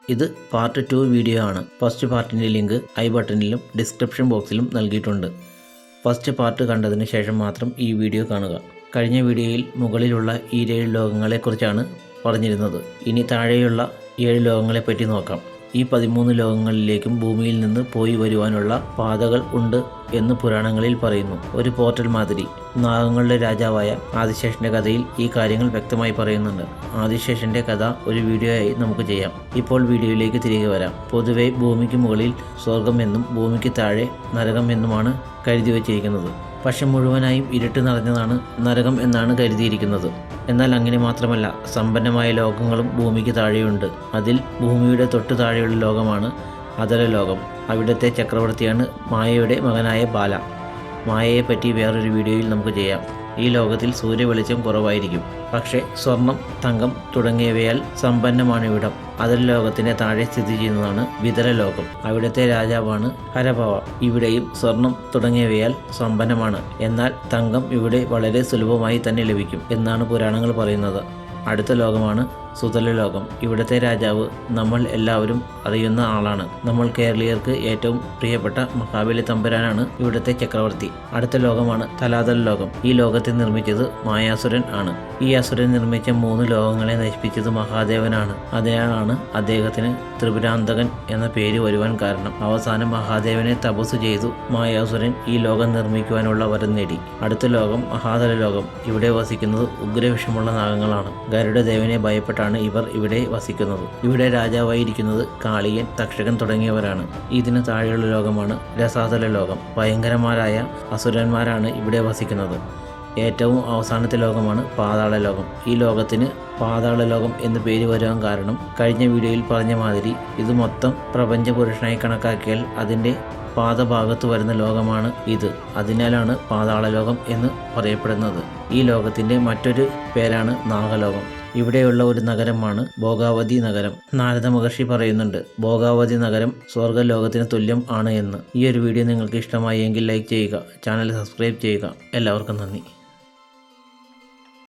ഇത് part 2 video ആണ്. First പാർട്ടിൻ്റെ link I ബട്ടണിലും description ബോക്സിലും നൽകിയിട്ടുണ്ട്. ഫസ്റ്റ് പാർട്ട് കണ്ടതിന് ശേഷം മാത്രം ഈ വീഡിയോ കാണുക. കഴിഞ്ഞ വീഡിയോയിൽ മുകളിലുള്ള ഈ 7 ലോകങ്ങളെക്കുറിച്ചാണ് പറഞ്ഞിരുന്നത്. ഇനി താഴെയുള്ള 7 ലോകങ്ങളെപ്പറ്റി നോക്കാം. ഈ 13 ലോകങ്ങളിലേക്കും ഭൂമിയിൽ നിന്ന് പോയി വരുവാനുള്ള പാതകൾ ഉണ്ട് എന്ന് പുരാണങ്ങളിൽ പറയുന്നു. ഒരു പോർട്ടൽ മാതിരി. നാഗങ്ങളുടെ രാജാവായ ആദിശേഷന്റെ കഥയിൽ ഈ കാര്യങ്ങൾ വ്യക്തമായി പറയുന്നുണ്ട്. ആദിശേഷന്റെ കഥ ഒരു വീഡിയോ ആയി നമുക്ക് ചെയ്യാം. ഇപ്പോൾ വീഡിയോയിലേക്ക് തിരികെ വരാം. പൊതുവെ ഭൂമിക്ക് മുകളിൽ സ്വർഗം എന്നും ഭൂമിക്ക് താഴെ നരകം എന്നുമാണ് കരുതി വച്ചിരിക്കുന്നത്. പക്ഷെ മുഴുവനായും ഇരുട്ട് നിറഞ്ഞതാണ് നരകം എന്നാണ് കരുതിയിരിക്കുന്നത്. എന്നാൽ അങ്ങനെ മാത്രമല്ല, സമ്പന്നമായ ലോകങ്ങളും ഭൂമിക്ക് താഴെയുണ്ട്. അതിൽ ഭൂമിയുടെ തൊട്ടു താഴെയുള്ള ലോകമാണ് അധര ലോകം. അവിടുത്തെ ചക്രവർത്തിയാണ് മായയുടെ മകനായ ബാല. മായയെ പറ്റി വേറൊരു വീഡിയോയിൽ നമുക്ക് ചെയ്യാം. ഈ ലോകത്തിൽ സൂര്യവെളിച്ചം കുറവായിരിക്കും. പക്ഷേ സ്വർണം, തങ്കം തുടങ്ങിയവയാൽ സമ്പന്നമാണ് ഇവിടം. അധര ലോകത്തിന്റെ താഴെ സ്ഥിതി ചെയ്യുന്നതാണ് വിതര ലോകം. അവിടുത്തെ രാജാവാണ് ഹരഭവ. ഇവിടെയും സ്വർണം തുടങ്ങിയവയാൽ സമ്പന്നമാണ്. എന്നാൽ തങ്കം ഇവിടെ വളരെ സുലഭമായി തന്നെ ലഭിക്കും എന്നാണ് പുരാണങ്ങൾ പറയുന്നത്. അടുത്ത ലോകമാണ് സുതല ലോകം. ഇവിടുത്തെ രാജാവ് നമ്മൾ എല്ലാവരും അറിയുന്ന ആളാണ്. നമ്മൾ കേരളീയർക്ക് ഏറ്റവും പ്രിയപ്പെട്ട മഹാബലി തമ്പുരാനാണ് ഇവിടുത്തെ ചക്രവർത്തി. അടുത്ത ലോകമാണ് തലാതല ലോകം. ഈ ലോകത്തെ നിർമ്മിച്ചത് മായാസുരൻ ആണ്. ഈ അസുരൻ നിർമ്മിച്ച 3 ലോകങ്ങളെ നശിപ്പിച്ചത് മഹാദേവനാണ്. അതിനാലാണ് അദ്ദേഹത്തിന് ത്രിപുരാന്തകൻ എന്ന പേര് വരുവാൻ കാരണം. അവസാനം മഹാദേവനെ തപസ് ചെയ്തു മായാസുരൻ ഈ ലോകം നിർമ്മിക്കുവാനുള്ള വരം നേടി. അടുത്ത ലോകം മഹാതല ലോകം. ഇവിടെ വസിക്കുന്നത് ഉഗ്രവിഷമുള്ള നാഗങ്ങളാണ്. ഗരുഡദേവനെ ഭയപ്പെട്ടാണ് ഇവർ ഇവിടെ വസിക്കുന്നത്. ഇവിടെ രാജാവായിരിക്കുന്നത് കാളിയൻ, തക്ഷകൻ തുടങ്ങിയവരാണ്. ഇതിന് താഴെയുള്ള ലോകമാണ് രസാതല ലോകം. ഭയങ്കരന്മാരായ അസുരന്മാരാണ് ഇവിടെ വസിക്കുന്നത്. ഏറ്റവും അവസാനത്തെ ലോകമാണ് പാതാള ലോകം. ഈ ലോകത്തിന് പാതാള ലോകം എന്ന് പേര് വരാൻ കാരണം കഴിഞ്ഞ വീഡിയോയിൽ പറഞ്ഞ മാതിരി ഇത് മൊത്തം പ്രപഞ്ച പുരുഷനായി കണക്കാക്കിയാൽ അതിൻ്റെ പാദഭാഗത്ത് വരുന്ന ലോകമാണ് ഇത്. അതിനാലാണ് പാതാള ലോകം എന്ന് പറയപ്പെടുന്നത്. ഈ ലോകത്തിൻ്റെ മറ്റൊരു പേരാണ് നാഗലോകം. ഇവിടെയുള്ള ഒരു നഗരമാണ് ഭോഗാവതി നഗരം. നാരദ മഹർഷി പറയുന്നുണ്ട് ഭോഗാവതി നഗരം സ്വർഗ്ഗലോകത്തിന് തുല്യം ആണ് എന്ന്. ഈ ഒരു വീഡിയോ നിങ്ങൾക്ക് ഇഷ്ടമായി എങ്കിൽ ലൈക്ക് ചെയ്യുക, ചാനൽ സബ്സ്ക്രൈബ് ചെയ്യുക. എല്ലാവർക്കും നന്ദി.